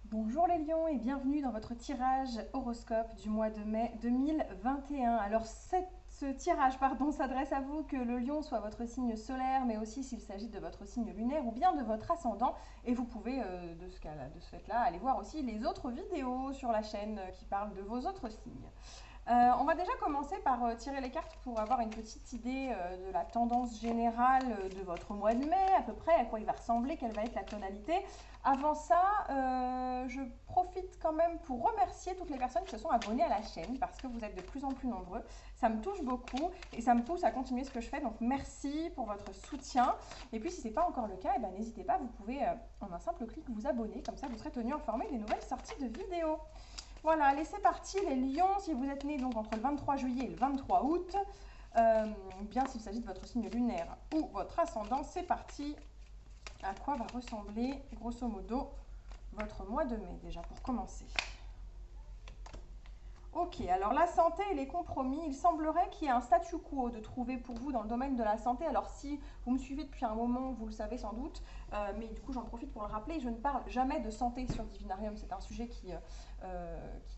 Bonjour les lions et bienvenue dans votre tirage horoscope du mois de mai 2021. Alors ce tirage s'adresse à vous, que le lion soit votre signe solaire, mais aussi s'il s'agit de votre signe lunaire ou bien de votre ascendant. Et vous pouvez de ce fait-là aller voir aussi les autres vidéos sur la chaîne qui parlent de vos autres signes. On va déjà commencer par tirer les cartes pour avoir une petite idée de la tendance générale de votre mois de mai, à peu près à quoi il va ressembler, quelle va être la tonalité. Avant ça, je profite quand même pour remercier toutes les personnes qui se sont abonnées à la chaîne parce que vous êtes de plus en plus nombreux. Ça me touche beaucoup et ça me pousse à continuer ce que je fais. Donc merci pour votre soutien. Et puis si ce n'est pas encore le cas, eh ben, n'hésitez pas, vous pouvez en un simple clic vous abonner. Comme ça, vous serez tenu informé des nouvelles sorties de vidéos. Voilà, allez, c'est parti les lions. Si vous êtes nés donc entre le 23 juillet et le 23 août, bien s'il s'agit de votre signe lunaire ou votre ascendant, c'est parti. À quoi va ressembler grosso modo votre mois de mai déjà pour commencer? Ok, alors la santé et les compromis, il semblerait qu'il y ait un statu quo de trouver pour vous dans le domaine de la santé. Alors si vous me suivez depuis un moment, vous le savez sans doute, mais du coup j'en profite pour le rappeler, je ne parle jamais de santé sur Divinarium, c'est un sujet qui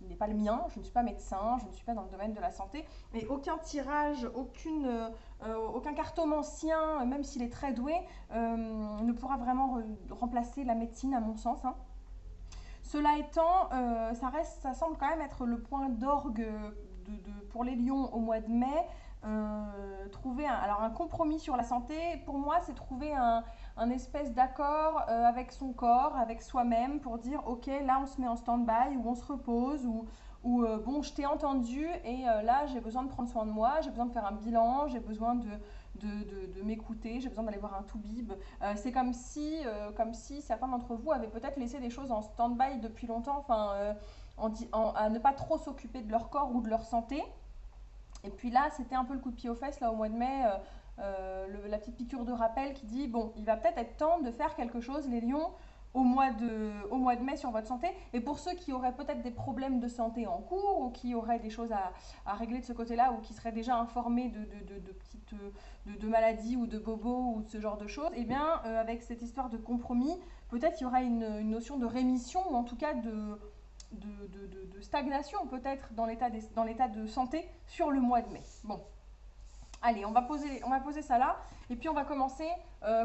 n'est pas le mien, je ne suis pas médecin, je ne suis pas dans le domaine de la santé, et aucun tirage, aucun cartomancien, même s'il est très doué, ne pourra vraiment remplacer la médecine à mon sens, hein. Cela étant, ça semble quand même être le point d'orgue pour les lions au mois de mai. Trouver un compromis sur la santé, pour moi, c'est trouver un espèce d'accord avec son corps, avec soi-même, pour dire ok, là on se met en stand-by, ou on se repose, ou bon, je t'ai entendu et là j'ai besoin de prendre soin de moi, j'ai besoin de faire un bilan, j'ai besoin de m'écouter, j'ai besoin d'aller voir un toubib. C'est comme si certains d'entre vous avaient peut-être laissé des choses en stand-by depuis longtemps, à ne pas trop s'occuper de leur corps ou de leur santé. Et puis là, c'était un peu le coup de pied aux fesses, là, au mois de mai, la petite piqûre de rappel qui dit, bon, il va peut-être être temps de faire quelque chose, les lions, au mois de mai sur votre santé. Et pour ceux qui auraient peut-être des problèmes de santé en cours, ou qui auraient des choses à régler de ce côté-là, ou qui seraient déjà informés de maladies ou de bobos ou de ce genre de choses, eh bien, avec cette histoire de compromis, peut-être il y aura une notion de rémission, ou en tout cas de stagnation peut-être dans l'état de santé sur le mois de mai. Bon, allez, on va poser ça là. Et puis on va commencer,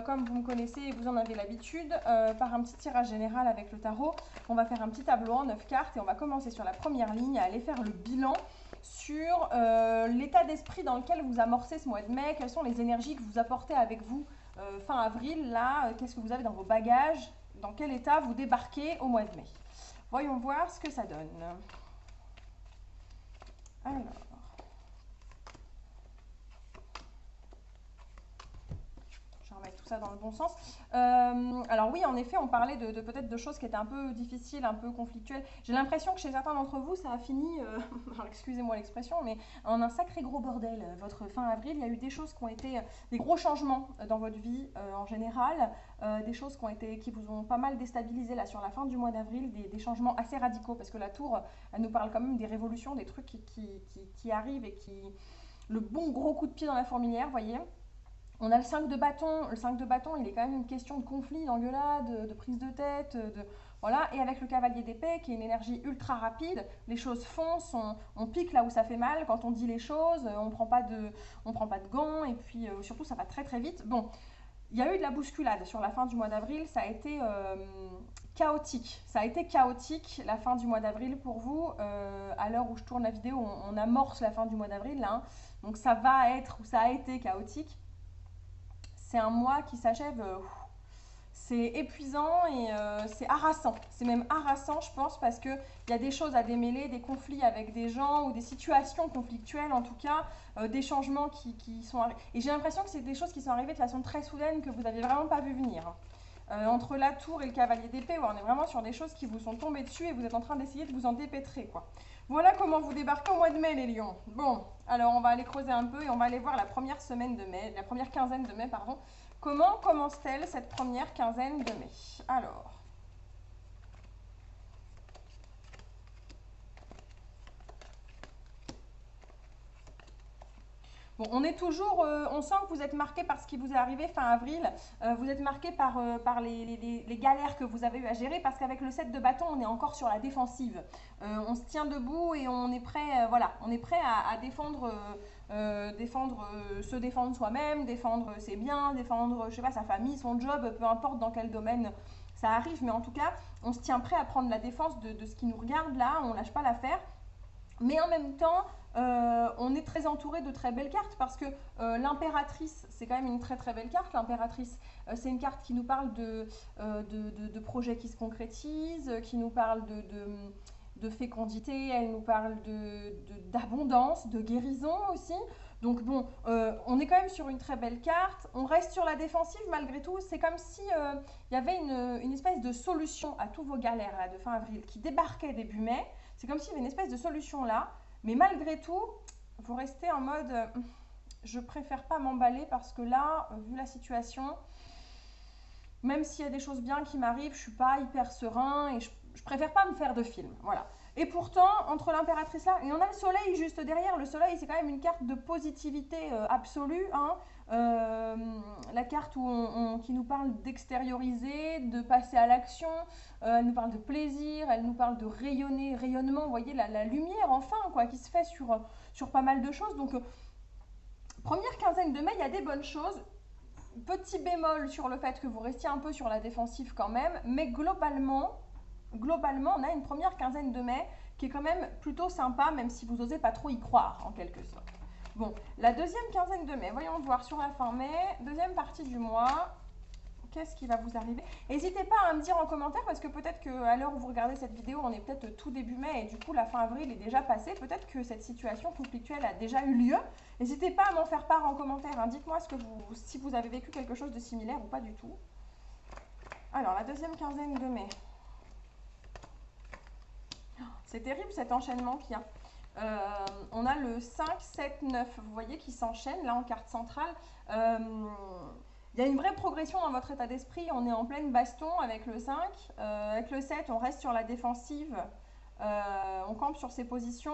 comme vous me connaissez et vous en avez l'habitude, par un petit tirage général avec le tarot. On va faire un petit tableau en 9 cartes et on va commencer sur la première ligne à aller faire le bilan sur l'état d'esprit dans lequel vous amorcez ce mois de mai. Quelles sont les énergies que vous apportez avec vous fin avril. Là, qu'est-ce que vous avez dans vos bagages? Dans quel état vous débarquez au mois de mai? Voyons voir ce que ça donne. Alors, je vais remettre tout ça dans le bon sens. Alors oui, en effet, on parlait peut-être de choses qui étaient un peu difficiles, un peu conflictuelles. J'ai l'impression que chez certains d'entre vous, ça a fini, alors excusez-moi l'expression, mais en un sacré gros bordel. Votre fin avril, il y a eu des choses qui ont été des gros changements dans votre vie en général, des choses qui vous ont pas mal déstabilisé là sur la fin du mois d'avril, des changements assez radicaux, parce que la tour, elle nous parle quand même des révolutions, des trucs qui arrivent et le bon gros coup de pied dans la fourmilière, vous voyez. On a le 5 de bâton. Le 5 de bâton, il est quand même une question de conflit, d'engueulade, de prise de tête, voilà. Et avec le cavalier d'épée, qui est une énergie ultra rapide, les choses foncent, on pique là où ça fait mal quand on dit les choses, on prend pas de gants, et puis surtout ça va très très vite. Bon, il y a eu de la bousculade sur la fin du mois d'avril, ça a été chaotique. Ça a été chaotique la fin du mois d'avril pour vous. À l'heure où je tourne la vidéo, on amorce la fin du mois d'avril là, hein. Donc ça va être, ou ça a été chaotique. C'est un mois qui s'achève, c'est épuisant et c'est harassant. C'est même harassant, je pense, parce qu'il y a des choses à démêler, des conflits avec des gens ou des situations conflictuelles, en tout cas, des changements qui sont arrivés. Et j'ai l'impression que c'est des choses qui sont arrivées de façon très soudaine, que vous n'aviez vraiment pas vu venir. Entre la tour et le cavalier d'épée, ouais, on est vraiment sur des choses qui vous sont tombées dessus et vous êtes en train d'essayer de vous en dépêtrer, quoi. Voilà comment vous débarquez au mois de mai, les lions. Bon, alors on va aller creuser un peu et on va aller voir la première semaine de mai, la première quinzaine de mai, pardon. Comment commence-t-elle cette première quinzaine de mai? Alors, Bon, on est toujours, on sent que vous êtes marqué par ce qui vous est arrivé fin avril. Vous êtes marqué par les galères que vous avez eu à gérer, parce qu'avec le 7 de bâton, on est encore sur la défensive. On se tient debout et on est prêt, voilà, on est prêt à défendre, se défendre soi-même, défendre ses biens, défendre, je sais pas, sa famille, son job, peu importe dans quel domaine ça arrive, mais en tout cas, on se tient prêt à prendre la défense de ce qui nous regarde là, on lâche pas l'affaire. Mais en même temps, on est très entouré de très belles cartes, parce que l'impératrice, c'est quand même une très très belle carte. L'impératrice, c'est une carte qui nous parle de projets qui se concrétisent, qui nous parle de fécondité, elle nous parle d'abondance, de guérison aussi. Donc bon, on est quand même sur une très belle carte. On reste sur la défensive malgré tout. C'est comme si il y avait une espèce de solution à tous vos galères là, de fin avril qui débarquait début mai. C'est comme s'il y avait une espèce de solution là. Mais malgré tout, vous restez en mode je préfère pas m'emballer, parce que là, vu la situation, même s'il y a des choses bien qui m'arrivent, je suis pas hyper serein et je préfère pas me faire de film. Voilà. Et pourtant, entre l'impératrice là, et on a le soleil juste derrière. Le soleil, c'est quand même une carte de positivité absolue, hein. La carte qui nous parle d'extérioriser, de passer à l'action. Elle nous parle de plaisir, elle nous parle de rayonnement. Vous voyez la lumière enfin, quoi, qui se fait sur pas mal de choses. Donc, première quinzaine de mai, il y a des bonnes choses. Petit bémol sur le fait que vous restiez un peu sur la défensive quand même, mais globalement, on a une première quinzaine de mai qui est quand même plutôt sympa, même si vous n'osez pas trop y croire, en quelque sorte. Bon, la deuxième quinzaine de mai, voyons voir sur la fin mai, deuxième partie du mois, qu'est-ce qui va vous arriver? N'hésitez pas à me dire en commentaire, parce que peut-être qu'à l'heure où vous regardez cette vidéo, on est peut-être tout début mai, et du coup la fin avril est déjà passée. Peut-être que cette situation conflictuelle a déjà eu lieu. N'hésitez pas à m'en faire part en commentaire, hein. Dites-moi si vous avez vécu quelque chose de similaire ou pas du tout. Alors, la deuxième quinzaine de mai. C'est terrible cet enchaînement qu'il y a. On a le 5, 7, 9, vous voyez, qui s'enchaînent là en carte centrale. Il y a une vraie progression dans votre état d'esprit. On est en pleine baston avec le 5. Avec le 7, on reste sur la défensive. On campe sur ses positions.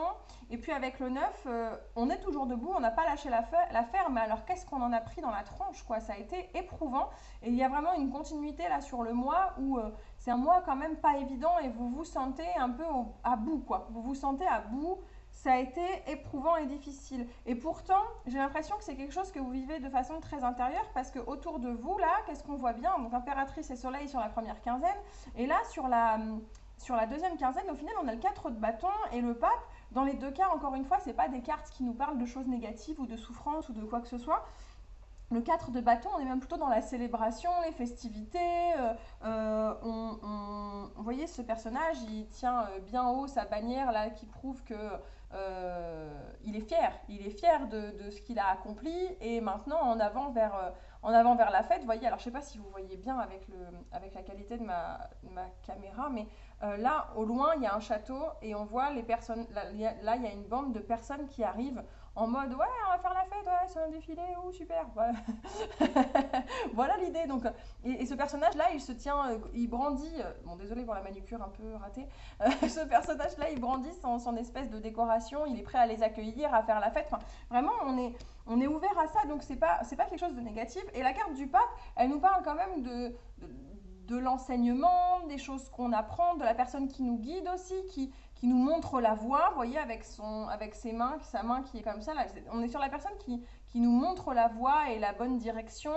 Et puis avec le 9, on est toujours debout. On n'a pas lâché l'affaire. Mais alors, qu'est-ce qu'on en a pris dans la tronche, quoi. Ça a été éprouvant. Et il y a vraiment une continuité là sur le mois où c'est un mois quand même pas évident. Et vous vous sentez un peu à bout, quoi. Vous vous sentez à bout. Ça a été éprouvant et difficile. Et pourtant, j'ai l'impression que c'est quelque chose que vous vivez de façon très intérieure, parce que autour de vous, là, qu'est-ce qu'on voit bien? Donc, impératrice et soleil sur la première quinzaine. Et là, sur la deuxième quinzaine, au final, on a le 4 de bâton et le pape. Dans les deux cas, encore une fois, ce n'est pas des cartes qui nous parlent de choses négatives ou de souffrance ou de quoi que ce soit. Le 4 de bâton, on est même plutôt dans la célébration, les festivités. Vous voyez, ce personnage, il tient bien haut sa bannière là, qui prouve que il est fier de ce qu'il a accompli, et maintenant en avant vers la fête. Vous voyez, alors je ne sais pas si vous voyez bien avec la qualité de ma caméra, mais là au loin il y a un château et on voit les personnes. Là il y a une bande de personnes qui arrivent en mode ouais, on va faire la fête, ouais, c'est un défilé, oh super, voilà, voilà l'idée. Donc, et ce personnage-là, il se tient, il brandit, bon désolé pour la manucure un peu ratée, ce personnage-là, il brandit son espèce de décoration, il est prêt à les accueillir, à faire la fête. Enfin, vraiment, on est ouvert à ça, donc c'est pas quelque chose de négatif. Et la carte du pape, elle nous parle quand même de l'enseignement, des choses qu'on apprend, de la personne qui nous guide aussi, qui nous montre la voie, vous voyez, avec ses mains, sa main qui est comme ça. Là, on est sur la personne qui nous montre la voie et la bonne direction,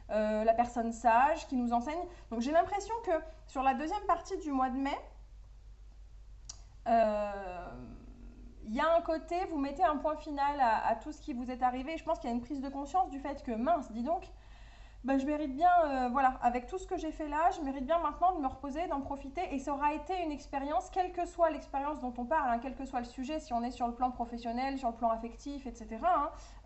la personne sage qui nous enseigne. Donc j'ai l'impression que sur la deuxième partie du mois de mai, il y a un côté, vous mettez un point final à tout ce qui vous est arrivé. Je pense qu'il y a une prise de conscience du fait que, mince, dis donc, ben, je mérite bien, voilà, avec tout ce que j'ai fait là, je mérite bien maintenant de me reposer, d'en profiter. Et ça aura été une expérience, quelle que soit l'expérience dont on parle, hein, quel que soit le sujet, si on est sur le plan professionnel, sur le plan affectif, etc.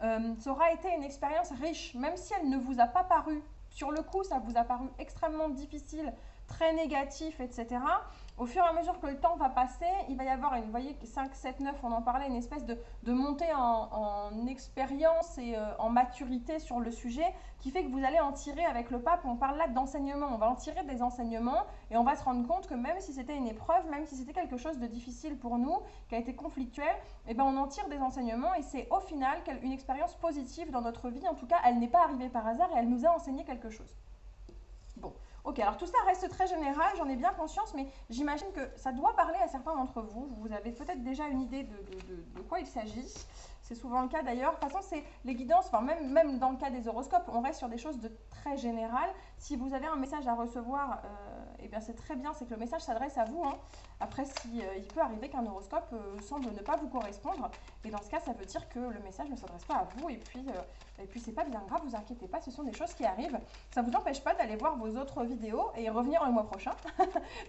Hein, ça aura été une expérience riche, même si elle ne vous a pas paru, sur le coup, ça vous a paru extrêmement difficile, très négatif, etc. Au fur et à mesure que le temps va passer, il va y avoir une, vous voyez, 5, 7, 9, on en parlait, une espèce de montée en expérience et en maturité sur le sujet qui fait que vous allez en tirer avec le pape. On parle là d'enseignement, on va en tirer des enseignements et on va se rendre compte que même si c'était une épreuve, même si c'était quelque chose de difficile pour nous, qui a été conflictuel, eh ben on en tire des enseignements et c'est au final une expérience positive dans notre vie. En tout cas, elle n'est pas arrivée par hasard et elle nous a enseigné quelque chose. Bon. Ok, alors tout ça reste très général, j'en ai bien conscience, mais j'imagine que ça doit parler à certains d'entre vous. Vous avez peut-être déjà une idée de quoi il s'agit. C'est souvent le cas d'ailleurs. De toute façon, c'est les guidances, enfin même dans le cas des horoscopes, on reste sur des choses de très générales. Si vous avez un message à recevoir, eh bien c'est très bien, c'est que le message s'adresse à vous. Hein. Après, il peut arriver qu'un horoscope semble ne pas vous correspondre. Et dans ce cas, ça veut dire que le message ne s'adresse pas à vous. Et puis c'est pas bien grave, vous inquiétez pas, ce sont des choses qui arrivent. Ça ne vous empêche pas d'aller voir vos autres vidéos et revenir le mois prochain.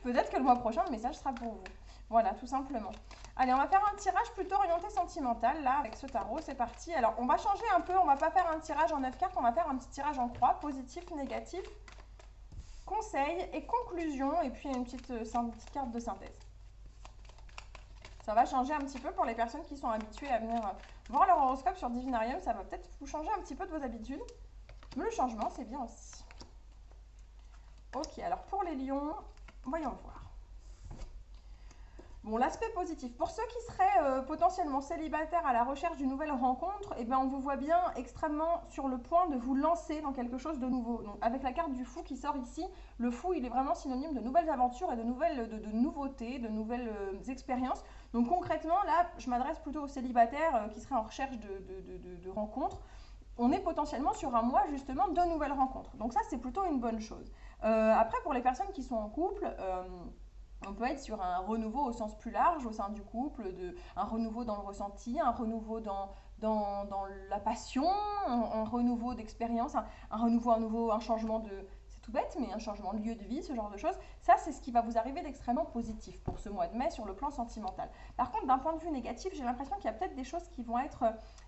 Peut-être que le mois prochain, le message sera pour vous. Voilà, tout simplement. Allez, on va faire un tirage plutôt orienté sentimental, là, avec ce tarot, c'est parti. Alors, on va changer un peu, on va pas faire un tirage en 9 cartes, on va faire un petit tirage en croix, positif, négatif, conseil et conclusion, et puis une petite carte de synthèse. Ça va changer un petit peu pour les personnes qui sont habituées à venir voir leur horoscope sur Divinarium, ça va peut-être vous changer un petit peu de vos habitudes, mais le changement, c'est bien aussi. Ok, alors pour les lions, voyons voir. Bon, l'aspect positif. Pour ceux qui seraient potentiellement célibataires à la recherche d'une nouvelle rencontre, eh bien, on vous voit bien extrêmement sur le point de vous lancer dans quelque chose de nouveau. Donc, avec la carte du fou qui sort ici, le fou, il est vraiment synonyme de nouvelles aventures et de nouveautés, de nouvelles expériences. Donc, concrètement, là, je m'adresse plutôt aux célibataires qui seraient en recherche de rencontres. On est potentiellement sur un mois, justement, de nouvelles rencontres. Donc, ça, c'est plutôt une bonne chose. Après, pour les personnes qui sont en couple... on peut être sur un renouveau au sens plus large au sein du couple, un renouveau dans le ressenti, un renouveau dans la passion, un renouveau d'expérience, un changement de... C'est tout bête, mais un changement de lieu de vie, ce genre de choses. Ça, c'est ce qui va vous arriver d'extrêmement positif pour ce mois de mai sur le plan sentimental. Par contre, d'un point de vue négatif, j'ai l'impression qu'il y a peut-être des choses qui vont être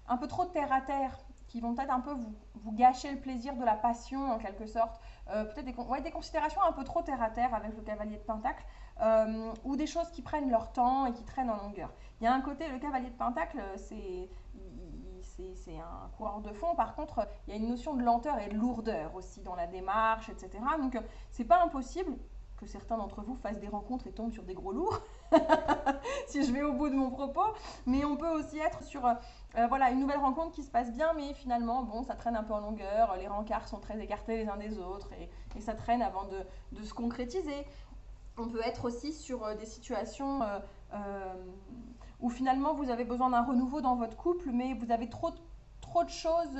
un peu trop terre à terre, qui vont peut-être un peu vous gâcher le plaisir de la passion en quelque sorte. Peut-être des considérations un peu trop terre à terre avec le cavalier de Pentacle. Ou des choses qui prennent leur temps et qui traînent en longueur. Il y a un côté, le cavalier de Pentacle, c'est un coureur de fond. Par contre, il y a une notion de lenteur et de lourdeur aussi dans la démarche, etc. Donc, c'est pas impossible que certains d'entre vous fassent des rencontres et tombent sur des gros lourds, si je vais au bout de mon propos. Mais on peut aussi être sur voilà, une nouvelle rencontre qui se passe bien, mais finalement, bon, ça traîne un peu en longueur. Les rencarts sont très écartés les uns des autres et ça traîne avant de se concrétiser. On peut être aussi sur des situations où finalement vous avez besoin d'un renouveau dans votre couple, mais vous avez trop de choses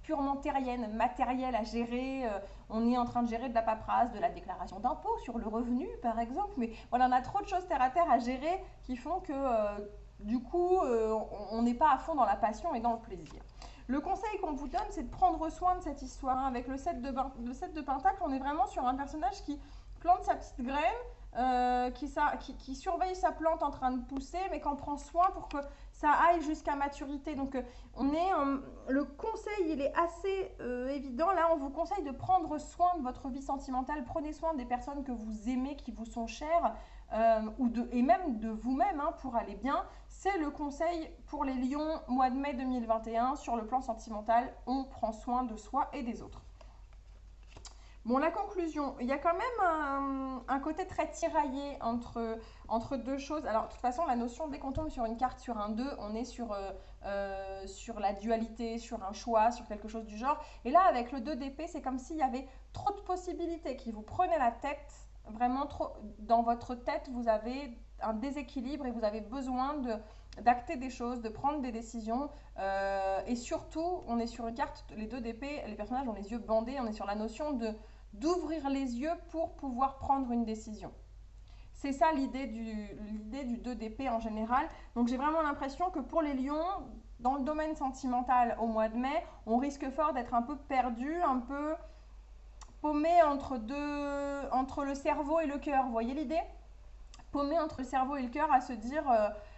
purement terriennes, matérielles à gérer. On est en train de gérer de la paperasse, de la déclaration d'impôt sur le revenu par exemple, mais voilà, on a trop de choses terre à terre à gérer qui font que du coup on n'est pas à fond dans la passion et dans le plaisir. Le conseil qu'on vous donne, c'est de prendre soin de cette histoire. Hein. Avec le 7 de Pentacle, on est vraiment sur un personnage qui plante sa petite graine, qui surveille sa plante en train de pousser, mais qu'on prend soin pour que ça aille jusqu'à maturité. Donc, le conseil, il est assez évident. Là, on vous conseille de prendre soin de votre vie sentimentale. Prenez soin des personnes que vous aimez, qui vous sont chères, et même de vous-même, hein, pour aller bien. C'est le conseil pour les lions, mois de mai 2021. Sur le plan sentimental, on prend soin de soi et des autres. Bon, la conclusion, il y a quand même un côté très tiraillé entre deux choses. Alors, de toute façon, la notion, dès qu'on tombe sur une carte, sur un 2, on est sur la dualité, sur un choix, sur quelque chose du genre. Et là, avec le 2 d'épée, c'est comme s'il y avait trop de possibilités qui vous prenaient la tête. Vraiment, trop, dans votre tête, vous avez un déséquilibre et vous avez besoin d'acter des choses, de prendre des décisions. Et surtout, on est sur une carte, les 2 d'épée, les personnages ont les yeux bandés, on est sur la notion d'ouvrir les yeux pour pouvoir prendre une décision. C'est ça l'idée du 2 d'épée en général. Donc j'ai vraiment l'impression que pour les lions, dans le domaine sentimental au mois de mai, on risque fort d'être un peu perdu, un peu paumé entre le cerveau et le cœur. Vous voyez l'idée? Paumé entre le cerveau et le cœur à se dire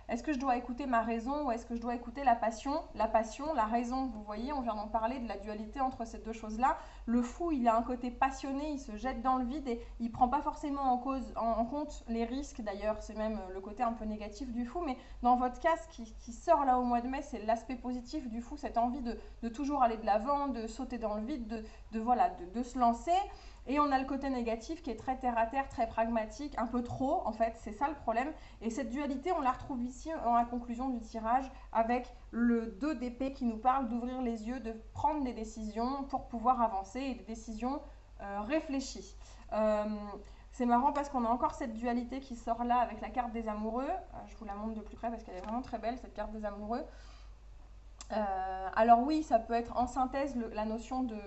Est-ce que je dois écouter ma raison ou est-ce que je dois écouter la passion? La passion, la raison, vous voyez, on vient d'en parler de la dualité entre ces deux choses-là. Le fou, il a un côté passionné, il se jette dans le vide et il prend pas forcément en compte les risques. D'ailleurs, c'est même le côté un peu négatif du fou. Mais dans votre cas, ce qui sort là au mois de mai, c'est l'aspect positif du fou, cette envie de toujours aller de l'avant, de sauter dans le vide, voilà, de se lancer. Et on a le côté négatif qui est très terre à terre, très pragmatique, un peu trop en fait, c'est ça le problème. Et cette dualité, on la retrouve ici en la conclusion du tirage avec le 2 d'épée qui nous parle d'ouvrir les yeux, de prendre des décisions pour pouvoir avancer et des décisions réfléchies. C'est marrant parce qu'on a encore cette dualité qui sort là avec la carte des amoureux. Je vous la montre de plus près parce qu'elle est vraiment très belle cette carte des amoureux. Alors oui, ça peut être en synthèse la notion de...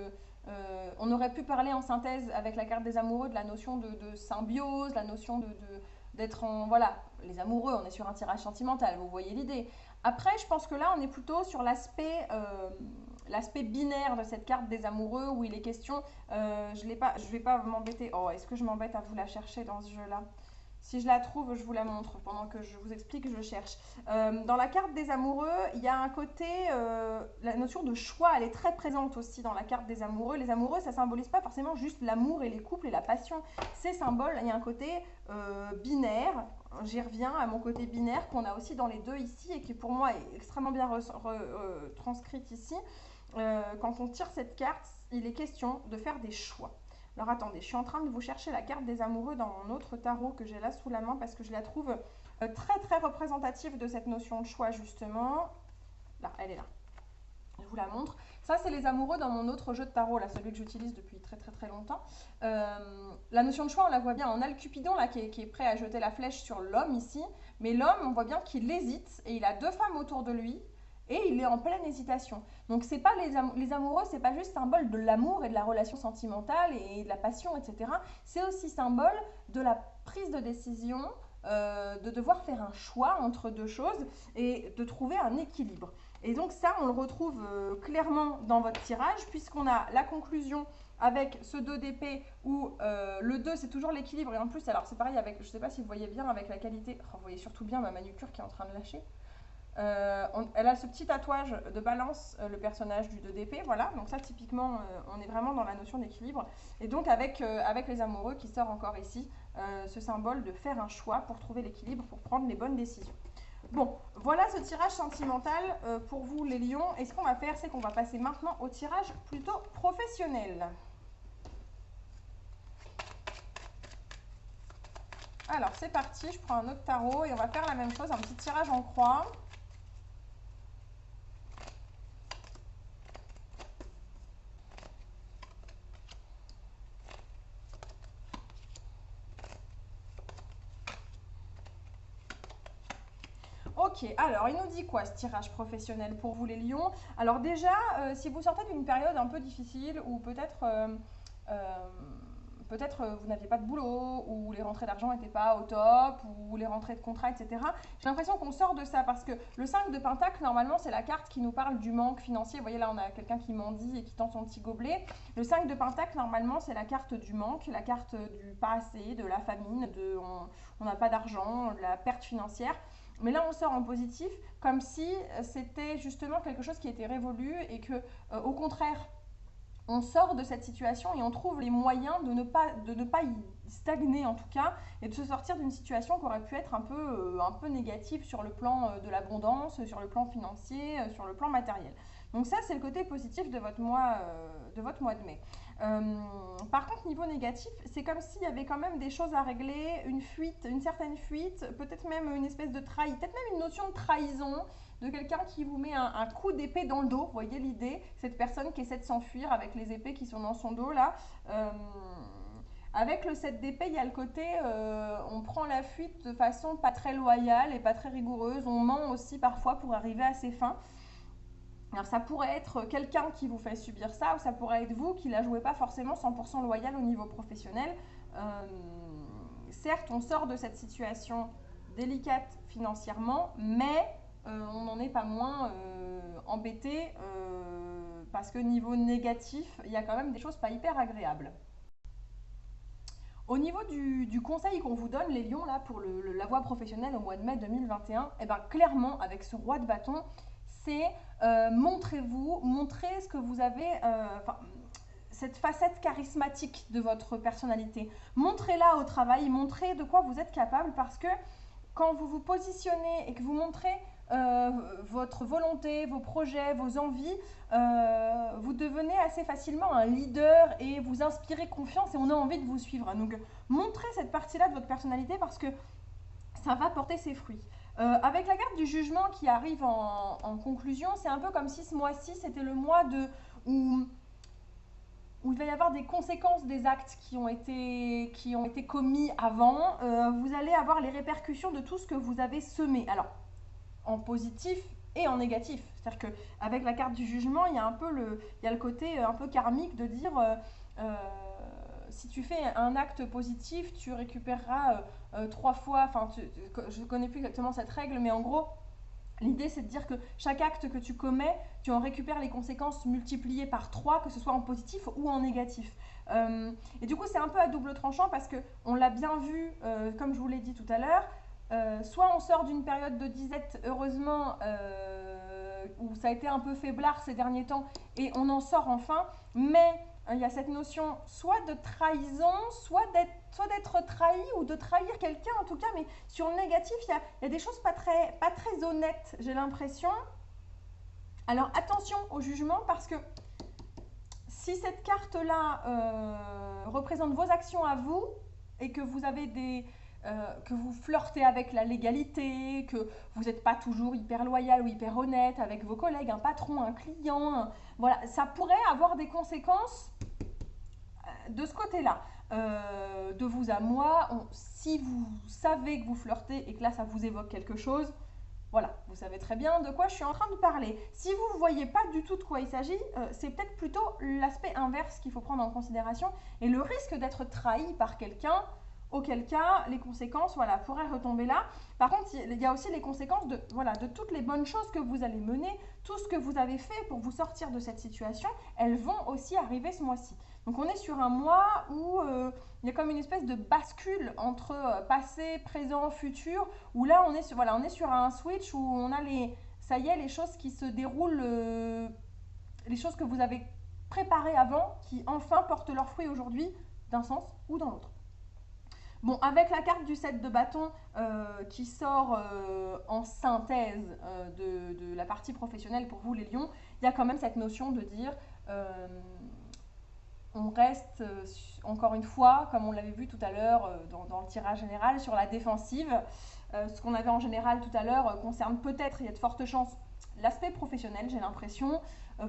on aurait pu parler en synthèse avec la carte des amoureux de la notion de symbiose, la notion d'être en... Voilà, les amoureux, on est sur un tirage sentimental, vous voyez l'idée. Après, je pense que là, on est plutôt sur l'aspect binaire de cette carte des amoureux où il est question... je vais pas m'embêter... Oh, est-ce que je m'embête à vous la chercher dans ce jeu-là? Si je la trouve, je vous la montre. Pendant que je vous explique, je cherche. Dans la carte des amoureux, il y a un côté... la notion de choix, elle est très présente aussi dans la carte des amoureux. Les amoureux, ça symbolise pas forcément juste l'amour et les couples et la passion. Ces symboles, il y a un côté binaire. J'y reviens à mon côté binaire qu'on a aussi dans les deux ici et qui pour moi est extrêmement bien transcrite ici. Quand on tire cette carte, il est question de faire des choix. Alors attendez, je suis en train de vous chercher la carte des amoureux dans mon autre tarot que j'ai là sous la main parce que je la trouve très très représentative de cette notion de choix justement. Là, elle est là. Je vous la montre. Ça, c'est les amoureux dans mon autre jeu de tarot, là, celui que j'utilise depuis très très très longtemps. La notion de choix, on la voit bien. On a le Cupidon là qui est prêt à jeter la flèche sur l'homme ici, mais l'homme, on voit bien qu'il hésite et il a deux femmes autour de lui. Et il est en pleine hésitation. Donc c'est pas les amoureux, c'est pas juste symbole de l'amour et de la relation sentimentale et de la passion, etc. C'est aussi symbole de la prise de décision, de devoir faire un choix entre deux choses et de trouver un équilibre. Et donc ça, on le retrouve clairement dans votre tirage puisqu'on a la conclusion avec ce 2 d'épée où le 2 c'est toujours l'équilibre et en plus, alors c'est pareil avec, je ne sais pas si vous voyez bien avec la qualité, vous voyez surtout bien ma manucure qui est en train de lâcher. Elle a ce petit tatouage de balance, le personnage du 2 d'épée, voilà, donc ça typiquement on est vraiment dans la notion d'équilibre et donc avec les amoureux qui sort encore ici ce symbole de faire un choix pour trouver l'équilibre, pour prendre les bonnes décisions. Bon, voilà ce tirage sentimental pour vous les lions et ce qu'on va faire c'est qu'on va passer maintenant au tirage plutôt professionnel. Alors c'est parti, je prends un autre tarot et on va faire la même chose, un petit tirage en croix. Ok, alors il nous dit quoi ce tirage professionnel pour vous les lions? Alors déjà, si vous sortez d'une période un peu difficile ou peut-être vous n'aviez pas de boulot ou les rentrées d'argent n'étaient pas au top ou les rentrées de contrat, etc. J'ai l'impression qu'on sort de ça parce que le 5 de Pentacle, normalement, c'est la carte qui nous parle du manque financier. Vous voyez là, on a quelqu'un qui mendie et qui tend son petit gobelet. Le 5 de Pentacle, normalement, c'est la carte du manque, la carte du pas assez, de la famine, on n'a pas d'argent, de la perte financière. Mais là, on sort en positif, comme si c'était justement quelque chose qui était révolu et que, au contraire, on sort de cette situation et on trouve les moyens de ne pas y stagner en tout cas et de se sortir d'une situation qui aurait pu être un peu négative sur le plan de l'abondance, sur le plan financier, sur le plan matériel. Donc ça, c'est le côté positif de votre mois de mai. Par contre, niveau négatif, c'est comme s'il y avait quand même des choses à régler, une fuite, une certaine fuite, peut-être même une espèce de trahison, peut-être même une notion de trahison, de quelqu'un qui vous met un coup d'épée dans le dos, vous voyez l'idée, cette personne qui essaie de s'enfuir avec les épées qui sont dans son dos là. Avec le 7 d'épée, il y a le côté, on prend la fuite de façon pas très loyale et pas très rigoureuse, on ment aussi parfois pour arriver à ses fins. Alors ça pourrait être quelqu'un qui vous fait subir ça ou ça pourrait être vous qui ne la jouez pas forcément 100% loyal au niveau professionnel. Certes, on sort de cette situation délicate financièrement, mais on n'en est pas moins embêté parce que niveau négatif, il y a quand même des choses pas hyper agréables. Au niveau du conseil qu'on vous donne, les lions, là, pour la voie professionnelle au mois de mai 2021, eh ben, clairement, avec ce roi de bâton, c'est montrez-vous, montrez ce que vous avez, cette facette charismatique de votre personnalité. Montrez-la au travail, montrez de quoi vous êtes capable, parce que quand vous vous positionnez et que vous montrez votre volonté, vos projets, vos envies, vous devenez assez facilement un leader et vous inspirez confiance et on a envie de vous suivre. Donc, montrez cette partie-là de votre personnalité parce que ça va porter ses fruits. Avec la carte du jugement qui arrive en conclusion, c'est un peu comme si ce mois-ci, c'était le mois où il va y avoir des conséquences des actes qui ont été commis avant. Vous allez avoir les répercussions de tout ce que vous avez semé. Alors, en positif et en négatif. C'est-à-dire qu'avec la carte du jugement, il y a le côté un peu karmique de dire si tu fais un acte positif, tu récupéreras 3 fois, je ne connais plus exactement cette règle, mais en gros, l'idée c'est de dire que chaque acte que tu commets, tu en récupères les conséquences multipliées par 3, que ce soit en positif ou en négatif. Et du coup, c'est un peu à double tranchant parce qu'on l'a bien vu, comme je vous l'ai dit tout à l'heure, soit on sort d'une période de disette, heureusement, où ça a été un peu faiblard ces derniers temps, et on en sort enfin, mais il y a cette notion soit de trahison, soit d'être trahi ou de trahir quelqu'un en tout cas, mais sur le négatif, il y a des choses pas très honnêtes, j'ai l'impression. Alors attention au jugement parce que si cette carte-là représente vos actions à vous et que vous avez que vous flirtez avec la légalité, que vous n'êtes pas toujours hyper loyal ou hyper honnête avec vos collègues, un patron, un client, voilà, ça pourrait avoir des conséquences de ce côté-là. De vous à moi, si vous savez que vous flirtez et que là ça vous évoque quelque chose, voilà, vous savez très bien de quoi je suis en train de parler. Si vous ne voyez pas du tout de quoi il s'agit, c'est peut-être plutôt l'aspect inverse qu'il faut prendre en considération et le risque d'être trahi par quelqu'un, auquel cas les conséquences pourraient retomber là. Par contre, il y a aussi les conséquences de toutes les bonnes choses que vous allez mener, tout ce que vous avez fait pour vous sortir de cette situation, elles vont aussi arriver ce mois-ci. Donc on est sur un mois où il y a comme une espèce de bascule entre passé, présent, futur, où là on est sur un switch où on a les choses qui se déroulent, les choses que vous avez préparées avant, qui enfin portent leurs fruits aujourd'hui, d'un sens ou dans l'autre. Bon, avec la carte du 7 de bâton qui sort en synthèse de la partie professionnelle pour vous les lions, il y a quand même cette notion de dire on reste encore une fois, comme on l'avait vu tout à l'heure dans le tirage général, sur la défensive. Ce qu'on avait en général tout à l'heure concerne peut-être, il y a de fortes chances, l'aspect professionnel, j'ai l'impression,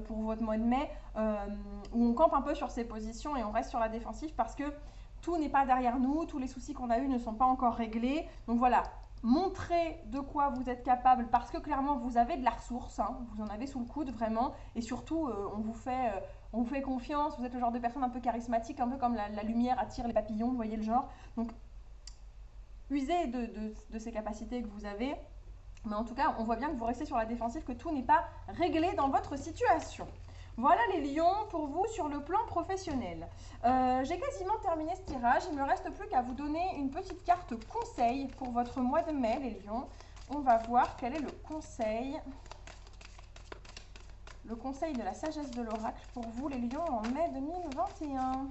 pour votre mois de mai, où on campe un peu sur ses positions et on reste sur la défensive parce que tout n'est pas derrière nous, tous les soucis qu'on a eus ne sont pas encore réglés. Donc voilà, montrez de quoi vous êtes capable parce que clairement vous avez de la ressource, hein, vous en avez sous le coude vraiment, et surtout on vous fait confiance, vous êtes le genre de personne un peu charismatique, un peu comme la lumière attire les papillons, vous voyez le genre. Donc usez de ces capacités que vous avez, mais en tout cas on voit bien que vous restez sur la défensive, que tout n'est pas réglé dans votre situation. Voilà les lions pour vous sur le plan professionnel. J'ai quasiment terminé ce tirage. Il ne me reste plus qu'à vous donner une petite carte conseil pour votre mois de mai, les lions. On va voir quel est le conseil de la sagesse de l'oracle pour vous, les lions, en mai 2021.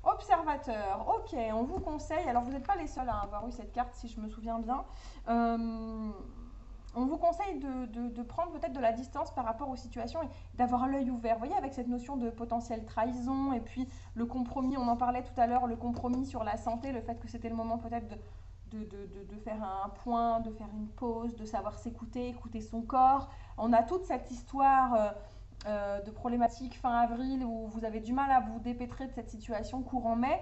Observateur, ok, on vous conseille, alors vous n'êtes pas les seuls à avoir eu cette carte si je me souviens bien, on vous conseille de prendre peut-être de la distance par rapport aux situations et d'avoir l'œil ouvert. Vous voyez, avec cette notion de potentielle trahison et puis le compromis, on en parlait tout à l'heure, le compromis sur la santé, le fait que c'était le moment peut-être de faire un point, de faire une pause, de savoir s'écouter, écouter son corps. On a toute cette histoire de problématique fin avril où vous avez du mal à vous dépêtrer de cette situation courant mai.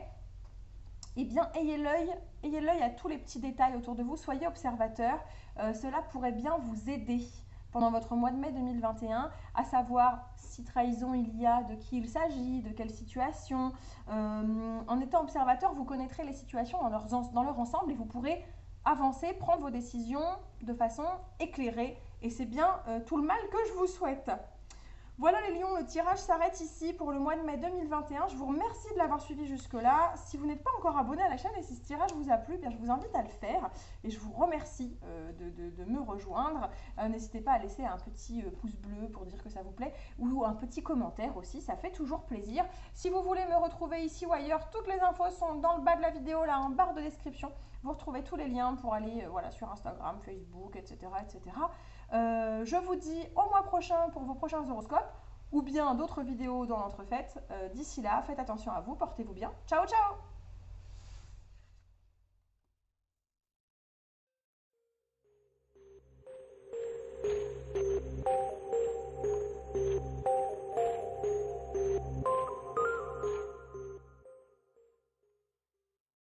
Eh bien, ayez l'œil à tous les petits détails autour de vous, soyez observateur. Cela pourrait bien vous aider pendant votre mois de mai 2021 à savoir si trahison il y a, de qui il s'agit, de quelle situation. En étant observateur, vous connaîtrez les situations dans leur ensemble et vous pourrez avancer, prendre vos décisions de façon éclairée. Et c'est bien tout le mal que je vous souhaite. Voilà les lions, le tirage s'arrête ici pour le mois de mai 2021. Je vous remercie de l'avoir suivi jusque-là. Si vous n'êtes pas encore abonné à la chaîne et si ce tirage vous a plu, bien, je vous invite à le faire. Et je vous remercie de me rejoindre. N'hésitez pas à laisser un petit pouce bleu pour dire que ça vous plaît ou un petit commentaire aussi, ça fait toujours plaisir. Si vous voulez me retrouver ici ou ailleurs, toutes les infos sont dans le bas de la vidéo, là en barre de description. Vous retrouvez tous les liens pour aller voilà, sur Instagram, Facebook, etc. etc. Je vous dis au mois prochain pour vos prochains horoscopes ou bien d'autres vidéos dans l'entrefaite. D'ici là, faites attention à vous, portez-vous bien. Ciao, ciao!